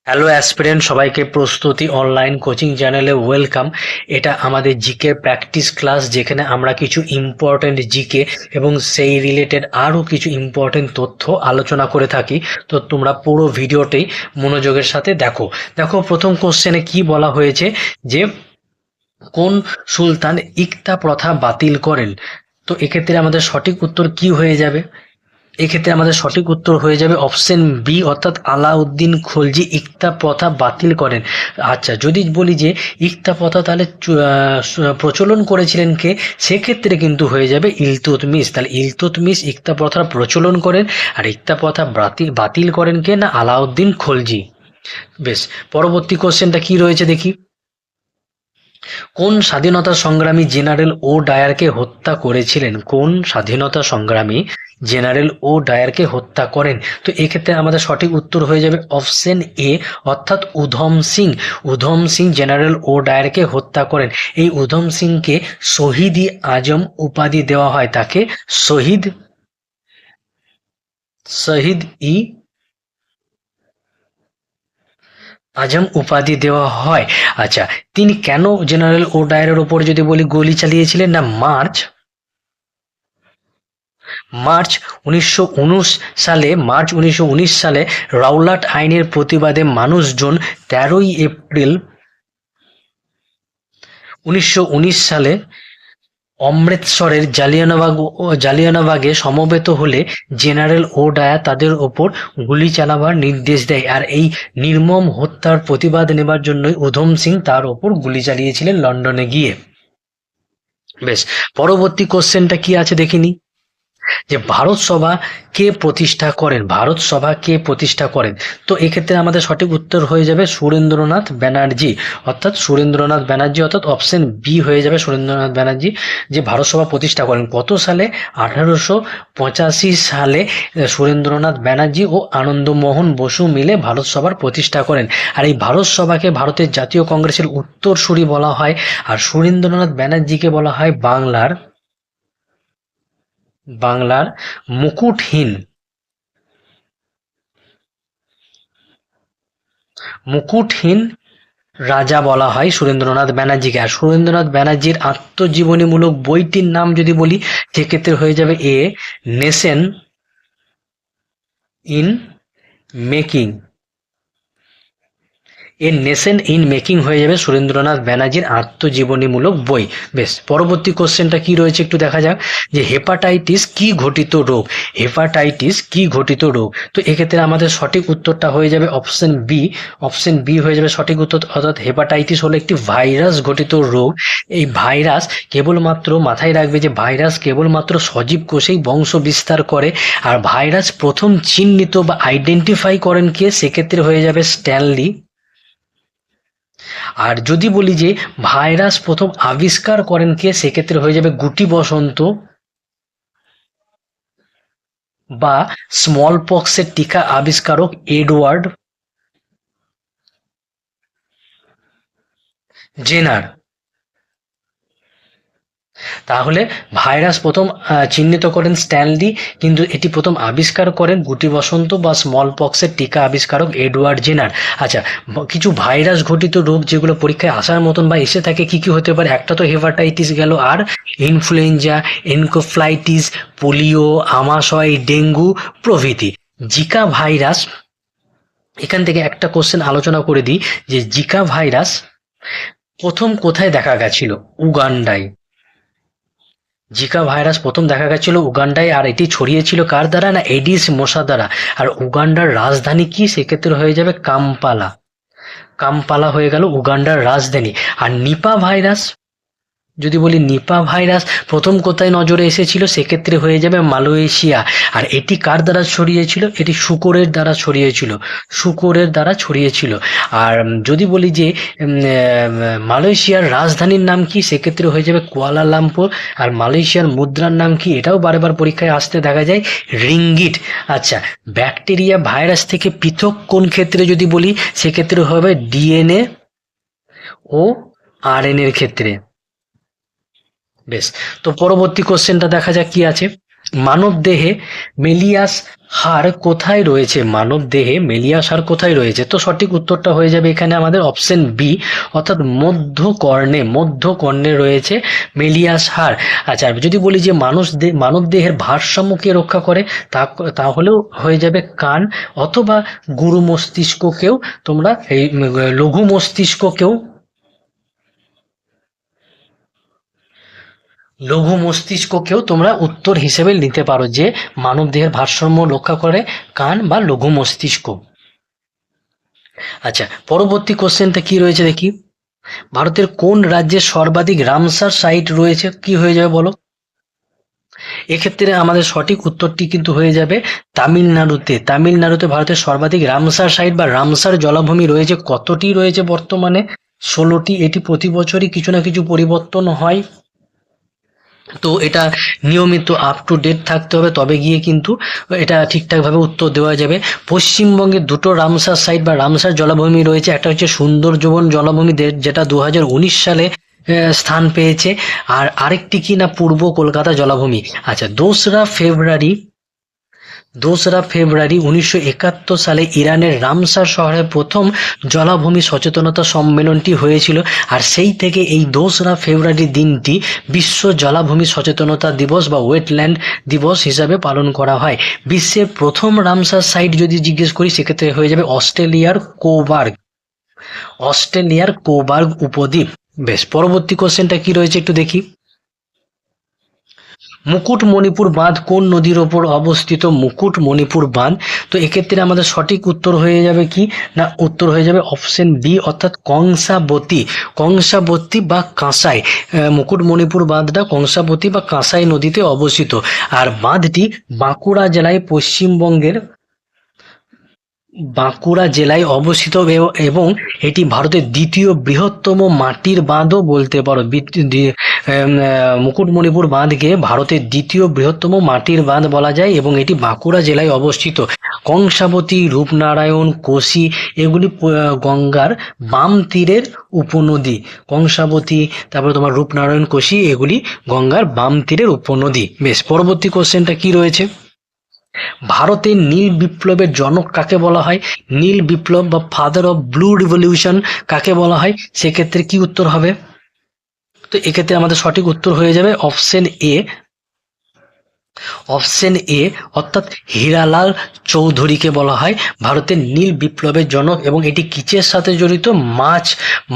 Hello aspirant, সবাইকে প্রস্তুতি online coaching চ্যানেলে ওয়েলকাম। এটা আমাদের জিকে প্র্যাকটিস ক্লাস, যেখানে আমরা কিছু ইম্পর্ট্যান্ট জিকে এবং সেই রিলেটেড আরও কিছু ইম্পর্ট্যান্ট তথ্য আলোচনা করে থাকি। তো তোমরা পুরো ভিডিওটাই মনোযোগের সাথে দেখো। প্রথম কোশ্চেনে কি বলা হয়েছে যে কোন সুলতান ইকতা প্রথা বাতিল করেন? তো এক্ষেত্রে আমাদের সঠিক উত্তর কি হয়ে যাবে? এক্ষেত্রে আমাদের সঠিক উত্তর হয়ে যাবে অপশন বি, অর্থাৎ আলাউদ্দিন খলজি ইকতা প্রথা বাতিল করেন। আচ্ছা, যদি বলি যে ইকতা প্রথা তাহলে প্রচলন করেছিলেন কে, সেক্ষেত্রে কিন্তু হয়ে যাবে ইলতুৎমিশ। তাহলে ইলতুৎমিশ ইকতা প্রথার প্রচলন করেন, আর ইকতা প্রথা বাতিল করেন কে না, আলাউদ্দিন খলজি। বেশ, পরবর্তী কোশ্চেনটা কি রয়েছে দেখি। কোন স্বাধীনতা সংগ্রামী জেনারেল ও ডায়ারকে হত্যা করেছিলেন? কোন স্বাধীনতা সংগ্রামী জেনারেল ও ডায়ারকে হত্যা করেন? তো এক্ষেত্রে আমাদের সঠিক উত্তর হয়ে যাবে অপশন এ, অর্থাৎ উধম সিং। উধম সিং জেনারেল ও ডায়ারকে হত্যা করেন। এই উধম সিংকে শহীদ ই আজম উপাধি দেওয়া হয়, তাকে শহীদ শহীদ ই আজম উপাধি দেওয়া হয়। আচ্ছা, তিনি কেন জেনারেল ও ডায়ারের ওপর যদি বলি গুলি চালিয়েছিলেন? না, মার্চ 1919 সালে রাওলাট আইনের প্রতিবাদে মানুষজন 13 এপ্রিল 1919 সালে অমৃতসরের জালিয়ানবাগে সমবেত হলে জেনারেল ও ডায়ার তাদের ওপর গুলি চালাবার নির্দেশ দেয়, আর এই নির্মম হত্যার প্রতিবাদ নেবার জন্যই উধম সিং তার ওপর গুলি চালিয়েছিলেন লন্ডনে গিয়ে। বেশ, পরবর্তী কোশ্চেনটা কি আছে দেখিনি। যে ভারত সভা কে প্রতিষ্ঠা করেন? ভারত সভা কে প্রতিষ্ঠা করেন? তো এক্ষেত্রে আমাদের সঠিক উত্তর হয়ে যাবে সুরেন্দ্রনাথ ব্যানার্জি, অর্থাৎ অপশন বি হয়ে যাবে সুরেন্দ্রনাথ ব্যানার্জি, যে ভারত সভা প্রতিষ্ঠা করেন। কত সালে? 1885 সালে সুরেন্দ্রনাথ ব্যানার্জি ও আনন্দমোহন বসু মিলে ভারত সভার প্রতিষ্ঠা করেন। আর এই ভারত সভাকে ভারতের জাতীয় কংগ্রেসের উত্তরসূরি বলা হয়, আর সুরেন্দ্রনাথ ব্যানার্জিকে বলা হয় বাংলার মুকুটহীন রাজা বলা হয় সুরেন্দ্রনাথ ব্যানার্জিকে। আর সুরেন্দ্রনাথ ব্যানার্জির আত্মজীবনীমূলক বইটির নাম যদি বলি, সেক্ষেত্রে হয়ে যাবে a nation in making. Nation in making হয়ে যাবে সুরেন্দ্রনাথ ব্যানার্জির আত্মজীবনীমূলক বই। বেশ, পরবর্তী কোশ্চেনটা কি রয়েছে একটু দেখা যাক। যে হেপাটাইটিস কি ঘটিত রোগ? তো এক্ষেত্রে আমাদের সঠিক উত্তরটা হয়ে যাবে অপশন বি হয়ে যাবে সঠিক উত্তর, অর্থাৎ হেপাটাইটিস হলো একটি ভাইরাস ঘটিত রোগ। এই ভাইরাস কেবলমাত্র, মাথায় রাখবে যে ভাইরাস কেবলমাত্র সজীব কোষেই বংশ বিস্তার করে। আর ভাইরাস প্রথম চিহ্নিত বা আইডেন্টিফাই করেন কে? সেক্ষেত্রে হয়ে যাবে স্ট্যানলি। আর যদি বলি যে ভাইরাস প্রথম আবিষ্কার করেন কে, সেক্ষেত্রে হয়ে যাবে গুটি বসন্ত বা স্মল পক্সের টিকা আবিষ্কারক এডওয়ার্ড জেনার। তাহলে ভাইরাস প্রথম চিহ্নিত করেন স্ট্যানলি, কিন্তু এটি প্রথম আবিষ্কার করেন গুটি বসন্ত বা স্মল পক্সের টিকা আবিষ্কারক এডওয়ার্ড জেনার। আচ্ছা, কিছু ভাইরাস ঘটিত রোগ যেগুলো পরীক্ষায় আসার মতন বা এসে থাকে কি কি হতে পারে? একটা তো হেপাটাইটিস গেল, আর ইনফ্লুয়েঞ্জা, এনকেফেলাইটিস, পোলিও, আমাশয়, ডেঙ্গু প্রভৃতি। জিকা ভাইরাস, এখান থেকে একটা কোশ্চেন আলোচনা করে দিই, যে জিকা ভাইরাস প্রথম কোথায় দেখা গেছিল? উগান্ডায়। জিকা ভাইরাস প্রথম দেখা গেছিল উগান্ডায়, আর এটি ছড়িয়েছিল কার দ্বারা? না, এডিস মশা দ্বারা। আর উগান্ডার রাজধানী কি? সেক্ষেত্রে হয়ে যাবে কাম্পালা। কাম্পালা হয়ে গেল উগান্ডার রাজধানী। আর নিপা ভাইরাস, যদি বলি নিপা ভাইরাস প্রথম কোথায় নজরে এসেছিল? সেক্ষেত্রে হয়ে যাবে মালয়েশিয়া। আর এটি কার দ্বারা ছড়িয়েছিল? এটি শুকরের দ্বারা ছড়িয়েছিল। আর যদি বলি যে মালয়েশিয়ার রাজধানীর নাম কি? সেক্ষেত্রে হয়ে যাবে কুয়ালালামপুর। আর মালয়েশিয়ার মুদ্রার নাম কি? এটাও বারবার পরীক্ষায় আসতে দেখা যায়, রিঙ্গিট। আচ্ছা, ব্যাকটেরিয়া ভাইরাস থেকে পৃথক কোন ক্ষেত্রে যদি বলি, সেক্ষেত্রে হবে ডিএনএ ও আরএনএ এর ক্ষেত্রে। বেশ, তো পরবর্তী কোশ্চেনটা দেখা যাক কি আছে। মানবদেহে মেলিয়াস হাড় কোথায় রয়েছে? মানবদেহে মেলিয়াস হাড় কোথায় রয়েছে? তো সঠিক উত্তরটা হয়ে যাবে এখানে আমাদের অপশন বি, অর্থাৎ মধ্যকর্ণে রয়েছে মেলিয়াস হাড়। আচ্ছা, যদি বলি যে মানবদেহের ভারসাম্য কে রক্ষা করে, তাহলেও হয়ে যাবে কান, অথবা গুরু মস্তিষ্ককেও তোমরা এই লঘু মস্তিষ্ককেও তোমরা উত্তর হিসেবে নিতে পারো, যে মানবদেহের ভারসাম্য রক্ষা করে কান বা লঘু মস্তিষ্ক। আচ্ছা, পরবর্তী কোশ্চেনটা কি রয়েছে দেখি। ভারতের কোন রাজ্যে সর্বাধিক রামসার সাইট রয়েছে? কি হয়ে যাবে বলো? এক্ষেত্রে আমাদের সঠিক উত্তরটি কিন্তু হয়ে যাবে তামিলনাড়ুতে ভারতের সর্বাধিক রামসার সাইট বা রামসার জলাভূমি রয়েছে। কতটি রয়েছে বর্তমানে? 16টি। এটি প্রতি বছরই কিছু না কিছু পরিবর্তন হয়, তো এটা নিয়মিত আপ টু ডেট থাকতে হবে, তবে গিয়ে কিন্তু এটা ঠিকঠাকভাবে উত্তর দেওয়া যাবে। পশ্চিমবঙ্গে দুটো রামসার সাইট বা রামসার জলাভূমি রয়েছে। একটা হচ্ছে সুন্দরবন জলাভূমি, যেটা 2019 সালে স্থান পেয়েছে, আর আরেকটি কি না পূর্ব কলকাতা জলাভূমি। আচ্ছা, 2রা ফেব্রুয়ারি 1971 সালে ইরানের রামসার শহরে প্রথম জলাভূমি সচেতনতা সম্মেলনটি হয়েছিল, আর সেই থেকে এই 2রা ফেব্রুয়ারি দিনটি বিশ্ব জলাভূমি সচেতনতা দিবস বা ওয়েটল্যান্ড দিবস হিসাবে পালন করা হয়। বিশ্বের প্রথম রামসার সাইট যদি জিজ্ঞেস করি, সেক্ষেত্রে হয়ে যাবে অস্ট্রেলিয়ার কোবার্গ উপদ্বীপ। বেশ, পরবর্তী কোশ্চেনটা কি রয়েছে একটু দেখি। মুকুটমণিপুর বাঁধ কোন নদীর ওপর অবস্থিত? মুকুটমণিপুর বাঁধ, তো এক্ষেত্রে আমাদের সঠিক উত্তর হয়ে যাবে কি না, উত্তর হয়ে যাবে অপশন বি, অর্থাৎ কংসাবতী বা কাঁসাই। মুকুটমণিপুর বাঁধটা কংসাবতী বা কাঁসাই নদীতে অবস্থিত, আর বাঁধটি বাঁকুড়া জেলায় অবস্থিত, এবং এটি ভারতের দ্বিতীয় বৃহত্তম মাটির বাঁধও বলতে পারো। মুকুটমণিপুর বাঁধকে ভারতের দ্বিতীয় বৃহত্তম মাটির বাঁধ বলা যায়, এবং এটি বাঁকুড়া জেলায় অবস্থিত। কংসাবতী, রূপনারায়ণ, কোশি এগুলি গঙ্গার বাম তীরের উপনদী। কংসাবতী, তারপরে তোমার রূপনারায়ণ, কোশি এগুলি গঙ্গার বাম তীরের উপনদী। বেশ, পরবর্তী কোশ্চেনটা কি রয়েছে। ভারতের নীল বিপ্লবের জনক কাকে বলা হয়? নীল বিপ্লব বা ফাদার অফ ব্লু রিভলিউশন কাকে বলা হয়? সেক্ষেত্রে কি উত্তর হবে? তো এক্ষেত্রে আমাদের সঠিক উত্তর হয়ে যাবে অপশন এ, অর্থাৎ হীরালাল চৌধুরীকে বলা হয় ভারতের নীল বিপ্লবের জনক, এবং এটি কিসের সাথে জড়িত?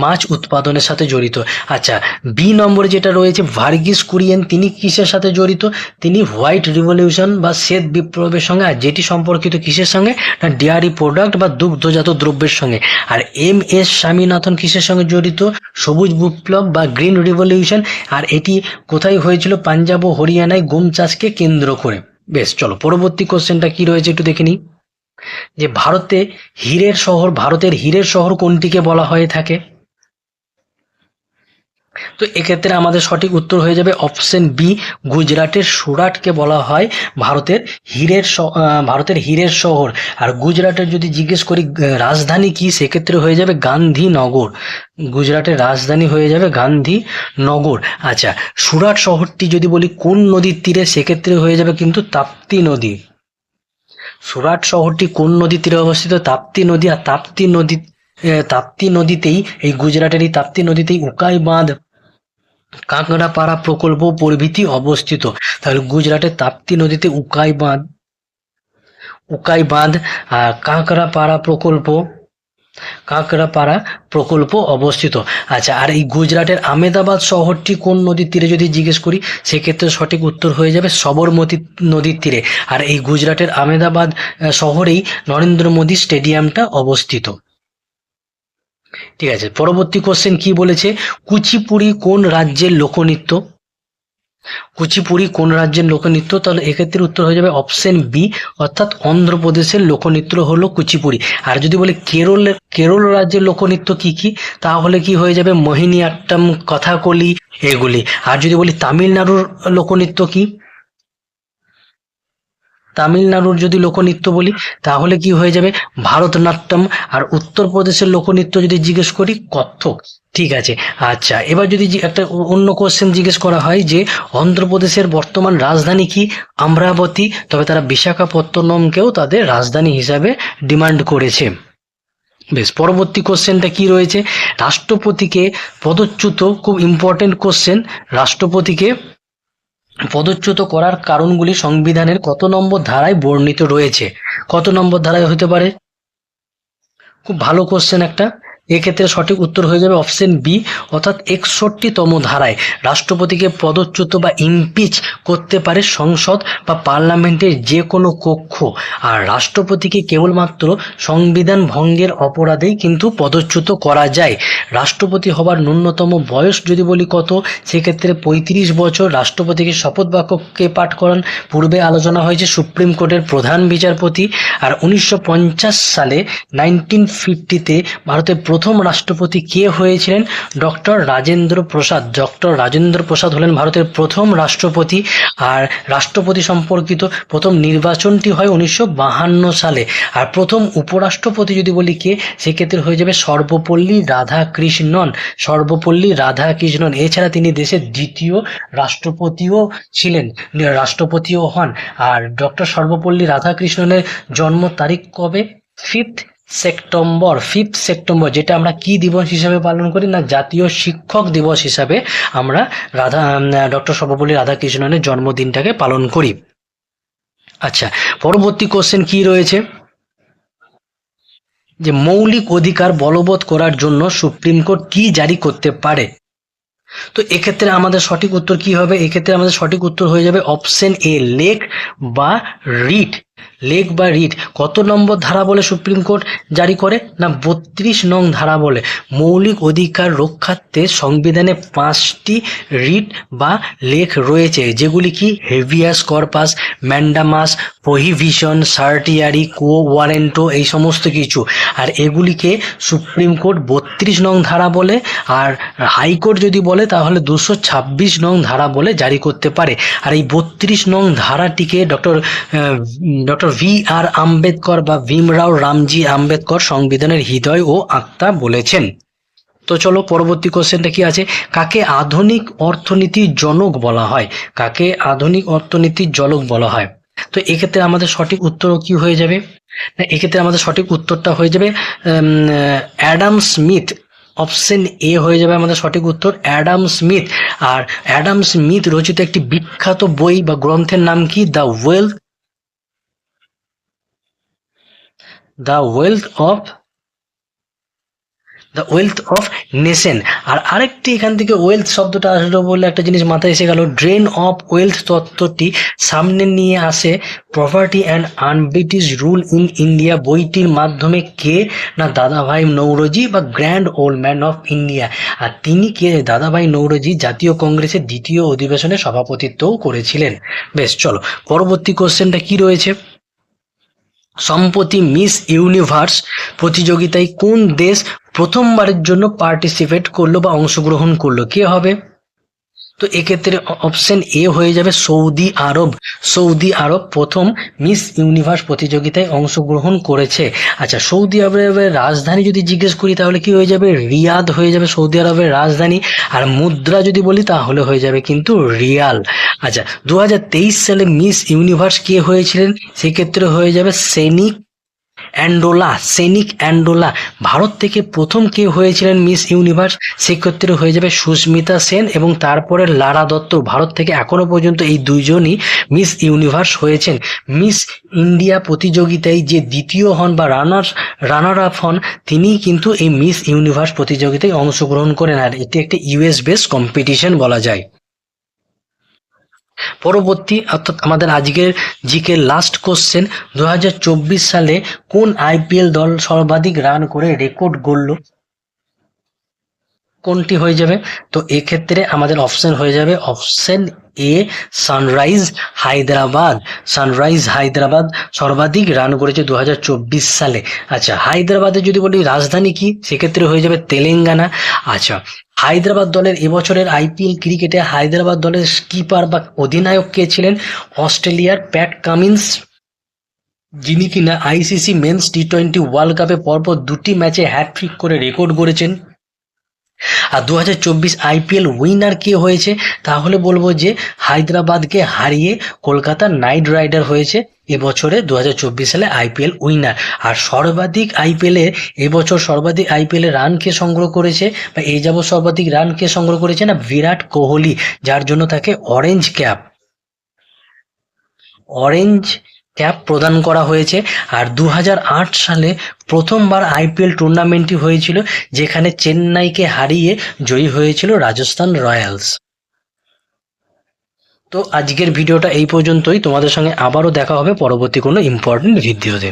মাছ উৎপাদনের সাথে জড়িত। আচ্ছা, বি নম্বরে যেটা রয়েছে ভার্গিস কুরিয়েন, তিনি কিসের সাথে জড়িত? তিনি হোয়াইট রিভলিউশন বা শ্বেত বিপ্লবের সঙ্গে, আর যেটি সম্পর্কিত কিসের সঙ্গে না ডেয়ারি প্রোডাক্ট বা দুগ্ধজাত দ্রব্যের সঙ্গে। আর MS স্বামীনাথন কিসের সঙ্গে জড়িত? সবুজ বিপ্লব বা গ্রিন রিভলিউশন, আর এটি কোথায় হয়েছিল? পাঞ্জাব ও হরিয়ানায় গম চাষকে কেন্দ্র করে। বেশ, চলো পরবর্তী কোশ্চেনটা কি রয়েছে একটু দেখে নিই। যে ভারতের হীরের শহর কোনটিকে বলা হয়ে থাকে? তো এক্ষেত্রে আমাদের সঠিক উত্তর হয়ে যাবে অপশন বি, গুজরাটের সুরাটকে বলা হয় ভারতের হীরের শহর। আর গুজরাটের যদি জিজ্ঞেস করি রাজধানী কি, সেক্ষেত্রে হয়ে যাবে গান্ধীনগর। গুজরাটের রাজধানী হয়ে যাবে গান্ধীনগর। আচ্ছা, সুরাট শহরটি যদি বলি কোন নদীর তীরে, সেক্ষেত্রে হয়ে যাবে কিন্তু তাপ্তি নদী। সুরাট শহরটি কোন নদীর তীরে অবস্থিত? তাপ্তি নদী। আর তাপ্তি নদীতেই, এই গুজরাটের এই তাপ্তি নদীতেই উকাই বাঁধ, কাঁকড়াপাড়া প্রকল্প প্রভৃতি অবস্থিত। তাহলে গুজরাটের তাপ্তি নদীতে উকাই বাঁধ আর কাঁকড়াপাড়া প্রকল্প অবস্থিত। আচ্ছা, আর এই গুজরাটের আমেদাবাদ শহরটি কোন নদীর তীরে যদি জিজ্ঞেস করি, সেক্ষেত্রে সঠিক উত্তর হয়ে যাবে সবরমতী নদীর তীরে। আর এই গুজরাটের আমেদাবাদ শহরেই নরেন্দ্র মোদী স্টেডিয়ামটা অবস্থিত। ঠিক আছে, পরবর্তী কোশ্চেন কি বলেছে। কুচিপুড়ি কোন রাজ্যের লোকনৃত্য? তাহলে এক্ষেত্রে উত্তর হয়ে যাবে অপশন বি, অর্থাৎ অন্ধ্রপ্রদেশের লোকনৃত্য হলো কুচিপুড়ি। আর যদি বলে কেরল রাজ্যের লোকনৃত্য কি কি, তাহলে কি হয়ে যাবে মোহিনীআট্টম, কথাকলি এগুলি। আর যদি বলি তামিলনাড়ুর লোকনৃত্য কি, তামিলনাড়ুর যদি লোকনৃত্য বলি তাহলে কি হয়ে যাবে ভারতনাট্যম। আর উত্তরপ্রদেশের লোকনৃত্য যদি জিজ্ঞেস করি কত্থক। ঠিক আছে। আচ্ছা, এবার যদি একটা অন্য কোশ্চেন জিজ্ঞেস করা হয় যে অন্ধ্রপ্রদেশের বর্তমান রাজধানী কি, অমরাবতী, তবে তারা বিশাখাপত্তনমকেও তাদের রাজধানী হিসাবে ডিমান্ড করেছে। বেশ, পরবর্তী কোশ্চেনটা কি রয়েছে, রাষ্ট্রপতিকে পদচ্যুত, খুব ইম্পর্টেন্ট কোশ্চেন, রাষ্ট্রপতিকে পদচ্যুত করার কারণগুলি সংবিধানের কত নম্বর ধারায় বর্ণিত রয়েছে? কত নম্বর ধারায় হতে পারে? খুব ভালো কোশ্চেন একটা। এক্ষেত্রে সঠিক উত্তর হয়ে যাবে অপশন বি, অর্থাৎ 61তম ধারায় রাষ্ট্রপতিকে পদচ্যুত বা ইমপিচ করতে পারে সংসদ বা পার্লামেন্টের যে কোনো কক্ষ। আর রাষ্ট্রপতিকে কেবলমাত্র সংবিধান ভঙ্গের অপরাধেই কিন্তু পদচ্যুত করা যায়। রাষ্ট্রপতি হবার ন্যূনতম বয়স যদি বলি কত, সেক্ষেত্রে 35 বছর। রাষ্ট্রপতিকে শপথ বাক্যকে পাঠ করান, পূর্বে আলোচনা হয়েছে সুপ্রিম কোর্টের প্রধান বিচারপতি। আর 1950 সালে 1950-তে ভারতের প্রথম রাষ্ট্রপতি কে হয়েছিলেন? ডক্টর রাজেন্দ্র প্রসাদ। ডক্টর রাজেন্দ্র প্রসাদ হলেন ভারতের প্রথম রাষ্ট্রপতি। আর রাষ্ট্রপতি সম্পর্কিত প্রথম নির্বাচনটি হয় 1952 সালে। আর প্রথম উপরাষ্ট্রপতি যদি বলি কে, সেক্ষেত্রে হয়ে যাবে সর্বপল্লী রাধাকৃষ্ণন। সর্বপল্লী রাধাকৃষ্ণন। এছাড়া তিনি দেশের দ্বিতীয় রাষ্ট্রপতিও ছিলেন, রাষ্ট্রপতিও হন। আর ডক্টর সর্বপল্লী রাধাকৃষ্ণনের জন্ম তারিখ কবে? 5 সেপ্টেম্বর, যেটা আমরা কি দিবস হিসাবে পালন করি না, জাতীয় শিক্ষক দিবস হিসাবে আমরা ডক্টর সর্বপল্লী রাধাকৃষ্ণনের জন্মদিনটাকে পালন করি। আচ্ছা, পরবর্তী কোশ্চেন কি রয়েছে, যে মৌলিক অধিকার বলবৎ করার জন্য সুপ্রিম কোর্ট কি জারি করতে পারে? তো এক্ষেত্রে আমাদের সঠিক উত্তর কি হবে? এক্ষেত্রে আমাদের সঠিক উত্তর হয়ে যাবে অপশন এ, লেক বা রিট। লেক বা রিট কত নম্বর ধারা বলে সুপ্রিম কোর্ট জারি করে? না 32 নং ধারা বলে। মৌলিক অধিকার রক্ষার্থে সংবিধানে 5টি রিট বা লেক রয়েছে, যেগুলি কি হেভিয়াস কর্পাস, ম্যান্ডামাস, প্রহিবিশন, সার্টিয়ারি, কো ওয়ারেন্টো, এই সমস্ত কিছু। আর এগুলিকে সুপ্রিম কোর্ট 32 নং ধারা বলে। আর হাইকোর্ট যদি বলে তাহলে 226 নং ধারা বলে জারি করতে পারে। আর এই 32 নং ধারাটিকে ডক্টর ভি আর আম্বেদকর বা ভীমরাও রামজি আম্বেদকর সংবিধানের হৃদয় ও আত্মা বলেছেন। তো চলো পরবর্তী কোশ্চেনটা কি আছে, কাকে আধুনিক অর্থনীতির জনক বলা হয়? কাকে আধুনিক অর্থনীতির জনক বলা হয়? তো এক্ষেত্রে আমাদের সঠিক উত্তর কি হয়ে যাবে? না, এক্ষেত্রে আমাদের সঠিক উত্তরটা হয়ে যাবে অ্যাডাম স্মিথ। অপশন এ হয়ে যাবে আমাদের সঠিক উত্তর, অ্যাডাম স্মিথ। আর অ্যাডাম স্মিথ রচিত একটি বিখ্যাত বই বা গ্রন্থের নাম কি? The wealth of nation. আর আরেকটি এখান থেকে ওয়েলথ শব্দটা আসলো বলে একটা জিনিস মাথায় এসে গেল, ড্রেন অফ ওয়েলথ তত্ত্বটি সামনে নিয়ে আসে property and unBritish rule in India বইটির মাধ্যমে কে? না দাদাভাই নৌরোজি বা grand old man of India. আর তিনি কে? দাদাভাই নৌরোজি জাতীয় কংগ্রেসের দ্বিতীয় অধিবেশনে সভাপতিত্বও করেছিলেন। বেশ, চলো পরবর্তী কোশ্চেনটা কি রয়েছে, সম্প্রতি মিস ইউনিভার্স প্রতিযোগিতায় কোন দেশ প্রথমবারের জন্য পার্টিসিপেট করলো বা অংশগ্রহণ করলো? কে হবে? তো এক্ষেত্রে অপশন এ হয়ে যাবে সৌদি আরব। সৌদি আরব প্রথম মিস ইউনিভার্স প্রতিযোগিতায় অংশগ্রহণ করেছে। আচ্ছা, সৌদি আরবের রাজধানী যদি জিজ্ঞেস করি তাহলে কি হয়ে যাবে? রিয়াদ হয়ে যাবে সৌদি আরবের রাজধানী। আর মুদ্রা যদি বলি তাহলে হয়ে যাবে কিন্তু রিয়াল। আচ্ছা, 2023 সালে মিস ইউনিভার্স কে হয়েছিলেন? সেক্ষেত্রে হয়ে যাবে সেনিক অ্যান্ডোলা। ভারত থেকে প্রথম কে হয়েছিলেন মিস ইউনিভার্স? সেক্ষেত্রে হয়ে যাবে সুস্মিতা সেন এবং তারপরে লারা দত্ত। ভারত থেকে এখনো পর্যন্ত এই দুইজনই মিস ইউনিভার্স হয়েছেন। মিস ইন্ডিয়া প্রতিযোগিতায় যে দ্বিতীয় হন বা রানার আপ হন, তিনিই কিন্তু এই মিস ইউনিভার্স প্রতিযোগিতায় অংশগ্রহণ করেন। আর এটি একটি ইউএস বেস কম্পিটিশন বলা যায়। পরবর্তী অর্থাৎ আমাদের আজকের জিকে লাস্ট কোশ্চেন, 2024 সালে কোন আইপিএল দল সর্বাধিক রান করে রেকর্ড গড়ল? কোনটি হয়ে যাবে? তো এক্ষেত্রে আমাদের অপশন হয়ে যাবে অপশন এ, সানরাইজ হায়দ্রাবাদ সর্বাধিক রান করেছে 2024 সালে। আচ্ছা, হায়দ্রাবাদের যদি বলি রাজধানী কি, সেক্ষেত্রে হয়ে যাবে তেলেঙ্গানা। আচ্ছা, হায়দ্রাবাদ দলের এবছরের আইপিএল ক্রিকেটে হায়দ্রাবাদ দলের স্কিপার বা অধিনায়ক কে ছিলেন? অস্ট্রেলিয়ার প্যাট কামিন্স। যিনি কিনা আইসিসি মেন্স টি20 ওয়ার্ল্ড কাপে পরপর 2টি ম্যাচে হ্যাটট্রিক করে রেকর্ড গড়েছেন। আর 2024 আইপিএল উইনার কে হয়েছে, তাহলে বলবো যে হায়দ্রাবাদকে হারিয়ে কলকাতা নাইট রাইডার হয়েছে এবছরে 2024 সালে আইপিএল উইনার। আর সর্বাধিক আইপিএলে এবছর সর্বাধিক আইপিএলে রান কে সংগ্রহ করেছে, বা এই যাবৎ সর্বাধিক রান কে সংগ্রহ করেছে না, বিরাট কোহলি, যার জন্য তাকে অরেঞ্জ ক্যাপ প্রদান করা হয়েছে। আর 2008 সালে প্রথমবার আইপিএল টুর্নামেন্টটি হয়েছিল, যেখানে চেন্নাইকে হারিয়ে জয়ী হয়েছিল রাজস্থান রয়্যালস। তো আজকের ভিডিওটা এই পর্যন্তই। তোমাদের সঙ্গে আবারও দেখা হবে পরবর্তী কোনো ইম্পর্টেন্ট ভিডিওতে।